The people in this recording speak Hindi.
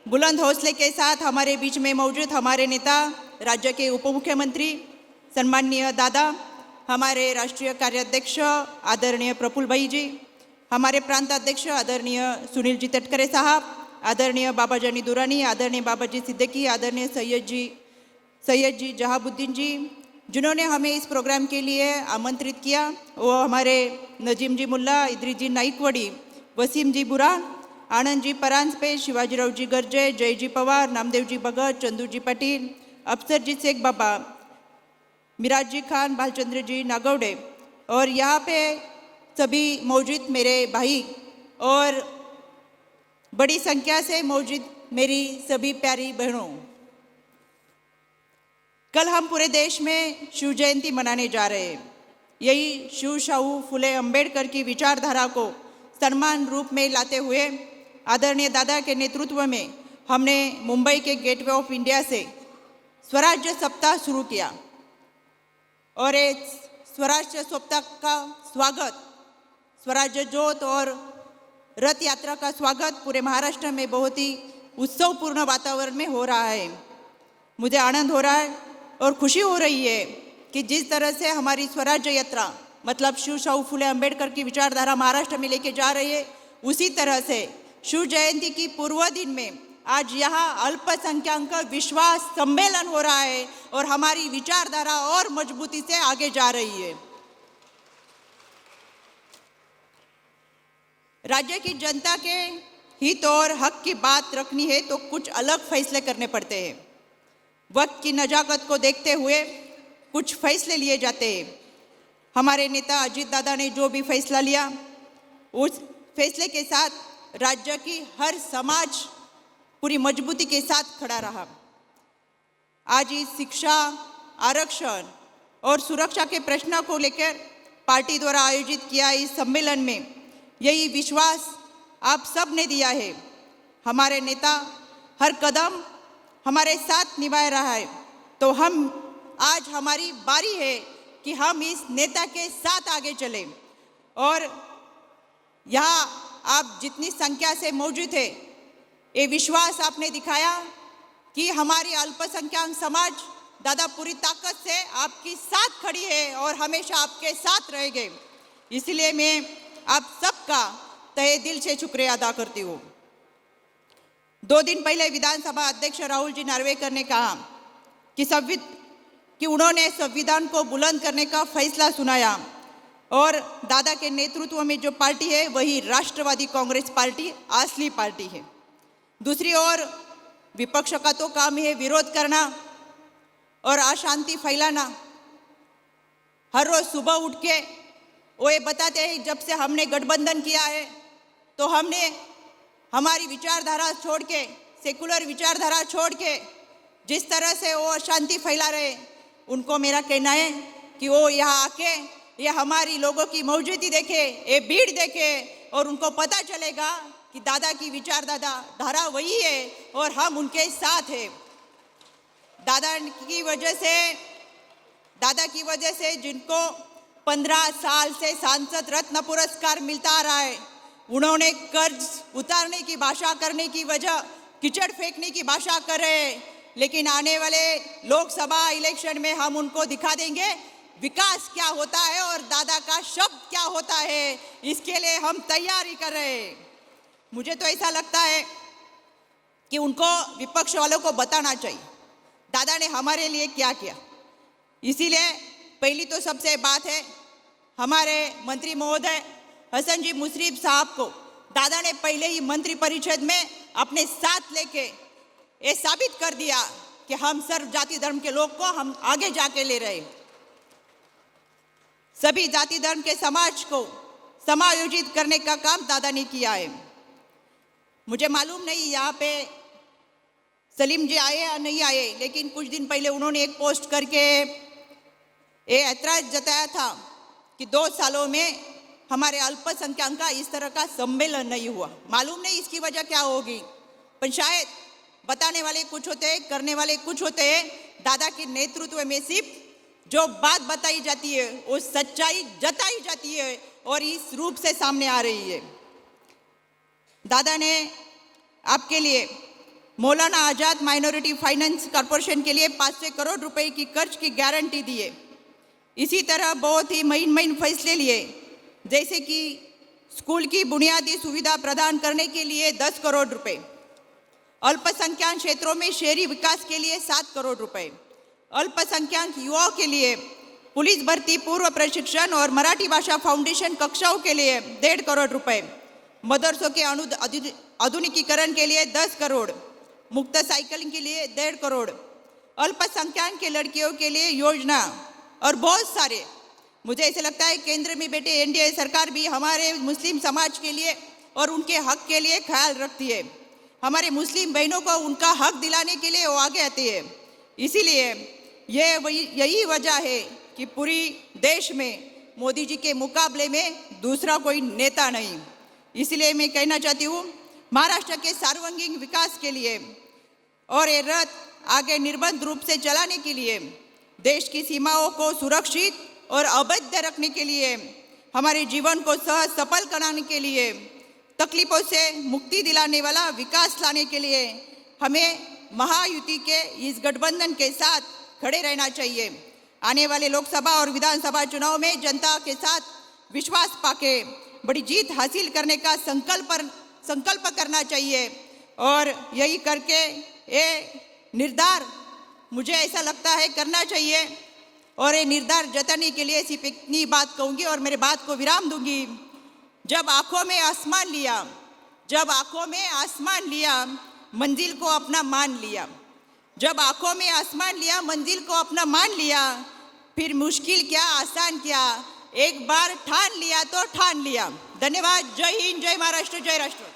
बुलंद हौसले के साथ हमारे बीच में मौजूद हमारे नेता, राज्य के उप मुख्यमंत्री सम्माननीय दादा, हमारे राष्ट्रीय कार्याध्यक्ष आदरणीय प्रफुल्ल भाई जी, हमारे प्रांत अध्यक्ष आदरणीय सुनील जी तटकरे साहब, आदरणीय बाबाजानी दुरानी, आदरणीय बाबाजी सिद्दीकी, आदरणीय सैयद जी जहाबुद्दीन जी, जिन्होंने हमें इस प्रोग्राम के लिए आमंत्रित किया, वो हमारे नजीम जी मुल्ला, इद्रीस जी नाइकवड़ी, वसीम जी बुरा, आनंद जी परांजपे, शिवाजीराव जी गर्जे, जय जी पवार, नामदेव जी भगत, चंदू जी पटेल, अफसर जी शेख बाबा, मिराज जी खान, भालचंद्र जी नागौड़े और यहाँ पे सभी मौजूद मेरे भाई और बड़ी संख्या से मौजूद मेरी सभी प्यारी बहनों, कल हम पूरे देश में शिव जयंती मनाने जा रहे हैं। यही शिव शाहू फुले अंबेडकर की विचारधारा को सम्मान रूप में लाते हुए आदरणीय दादा के नेतृत्व में हमने मुंबई के गेटवे ऑफ इंडिया से स्वराज्य सप्ताह शुरू किया और इस स्वराज्य सप्ताह का स्वागत, स्वराज्य ज्योत और रथ यात्रा का स्वागत पूरे महाराष्ट्र में बहुत ही उत्सवपूर्ण वातावरण में हो रहा है। मुझे आनंद हो रहा है और खुशी हो रही है कि जिस तरह से हमारी स्वराज्य यात्रा मतलब शिव शाहू फुले अंबेडकर की विचारधारा महाराष्ट्र में लेके जा रही है, उसी तरह से शिव जयंती की पूर्व दिन में आज यहाँ अल्पसंख्यक विश्वास सम्मेलन हो रहा है और हमारी विचारधारा और मजबूती से आगे जा रही है। राज्य की जनता के हित और हक की बात रखनी है तो कुछ अलग फैसले करने पड़ते हैं। वक्त की नजाकत को देखते हुए कुछ फैसले लिए जाते हैं। हमारे नेता अजीत दादा ने जो भी फैसला लिया, उस फैसले के साथ राज्य की हर समाज पूरी मजबूती के साथ खड़ा रहा। आज इस शिक्षा, आरक्षण और सुरक्षा के प्रश्नों को लेकर पार्टी द्वारा आयोजित किया इस सम्मेलन में यही विश्वास आप सब ने दिया है। हमारे नेता हर कदम हमारे साथ निभा रहा है, तो आज हमारी बारी है कि हम इस नेता के साथ आगे चलें। और यहाँ आप जितनी संख्या से मौजूद है, ये विश्वास आपने दिखाया कि हमारी अल्पसंख्यक समाज दादा पूरी ताकत से आपकी साथ खड़ी है और हमेशा आपके साथ रहेंगे। इसलिए मैं आप सबका तहे दिल से शुक्रिया अदा करती हूँ। 2 दिन पहले विधानसभा अध्यक्ष राहुल जी नार्वेकर ने कहा कि उन्होंने संविधान को बुलंद करने का फैसला सुनाया और दादा के नेतृत्व में जो पार्टी है वही राष्ट्रवादी कांग्रेस पार्टी असली पार्टी है। दूसरी ओर विपक्ष का तो काम है विरोध करना और अशांति फैलाना। हर रोज सुबह उठ के वो ये बताते हैं जब से हमने गठबंधन किया है तो हमने हमारी विचारधारा छोड़ के, सेकुलर विचारधारा छोड़ के जिस तरह से वो अशांति फैला रहे, उनको मेरा कहना है कि वो यहाँ आके ये हमारी लोगों की मौजूदगी देखे, ये भीड़ देखे और उनको पता चलेगा कि दादा की विचारधारा वही है और हम उनके साथ हैं। दादा की वजह से जिनको 15 साल से सांसद रत्न पुरस्कार मिलता आ रहा है, उन्होंने कर्ज उतारने की भाषा करने की वजह कीचड़ फेंकने की भाषा कर रहे हैं, लेकिन आने वाले लोकसभा इलेक्शन में हम उनको दिखा देंगे विकास क्या होता है और दादा का शब्द क्या होता है। इसके लिए हम तैयारी कर रहे हैं। मुझे तो ऐसा लगता है कि उनको विपक्ष वालों को बताना चाहिए दादा ने हमारे लिए क्या किया। इसीलिए पहली तो सबसे बात है, हमारे मंत्री महोदय हसन जी मुशर्रफ साहब को दादा ने पहले ही मंत्री परिषद में अपने साथ लेके ये साबित कर दिया कि हम सर्व जाति धर्म के लोग को हम आगे जाके ले रहे। सभी जाति धर्म के समाज को समायोजित करने का काम दादा ने किया है। मुझे मालूम नहीं यहाँ पे सलीम जी आए या नहीं आए, लेकिन कुछ दिन पहले उन्होंने एक पोस्ट करके ये ऐतराज जताया था कि 2 सालों में हमारे अल्पसंख्यक का इस तरह का सम्मेलन नहीं हुआ। मालूम नहीं इसकी वजह क्या होगी, पर शायद बताने वाले कुछ होते हैं, करने वाले कुछ होते हैं। दादा के नेतृत्व में सिर्फ जो बात बताई जाती है वो सच्चाई जताई जाती है और इस रूप से सामने आ रही है। दादा ने आपके लिए मौलाना आज़ाद माइनॉरिटी फाइनेंस कॉरपोरेशन के लिए 500 करोड़ रुपए की कर्ज की गारंटी दी है। इसी तरह बहुत ही महीन फैसले लिए, जैसे कि स्कूल की बुनियादी सुविधा प्रदान करने के लिए 10 करोड़ रुपए, अल्पसंख्यक क्षेत्रों में शहरी विकास के लिए 7 करोड़ रुपए, अल्पसंख्यक युवाओं के लिए पुलिस भर्ती पूर्व प्रशिक्षण और मराठी भाषा फाउंडेशन कक्षाओं के लिए 1.5 करोड़ रुपए, मदरसों के आधुनिकीकरण के लिए 10 करोड़, मुफ्त साइकिलिंग के लिए 1.5 करोड़, अल्पसंख्यक के लड़कियों के लिए योजना और बहुत सारे। मुझे ऐसा लगता है केंद्र में बैठे एनडीए सरकार भी हमारे मुस्लिम समाज के लिए और उनके हक के लिए ख्याल रखती है। हमारे मुस्लिम बहनों को उनका हक दिलाने के लिए वो आगे आती है। इसीलिए यही वजह है कि पूरी देश में मोदी जी के मुकाबले में दूसरा कोई नेता नहीं। इसलिए मैं कहना चाहती हूँ, महाराष्ट्र के सर्वांगीण विकास के लिए और ये रथ आगे निर्बाध रूप से चलाने के लिए, देश की सीमाओं को सुरक्षित और अवैध रखने के लिए, हमारे जीवन को सहज सफल कराने के लिए, तकलीफों से मुक्ति दिलाने वाला विकास लाने के लिए हमें महायुति के इस गठबंधन के साथ खड़े रहना चाहिए। आने वाले लोकसभा और विधानसभा चुनाव में जनता के साथ विश्वास पाके बड़ी जीत हासिल करने का संकल्प करना चाहिए और यही करके ये निर्धार मुझे ऐसा लगता है करना चाहिए। और ये निर्धार जताने के लिए सिर्फ इतनी बात कहूँगी और मेरे बात को विराम दूंगी। जब आंखों में आसमान लिया मंजिल को अपना मान लिया, जब आंखों में आसमान लिया मंजिल को अपना मान लिया, फिर मुश्किल क्या आसान क्या, एक बार ठान लिया तो ठान लिया। धन्यवाद। जय हिंद, जय महाराष्ट्र, जय राष्ट्र।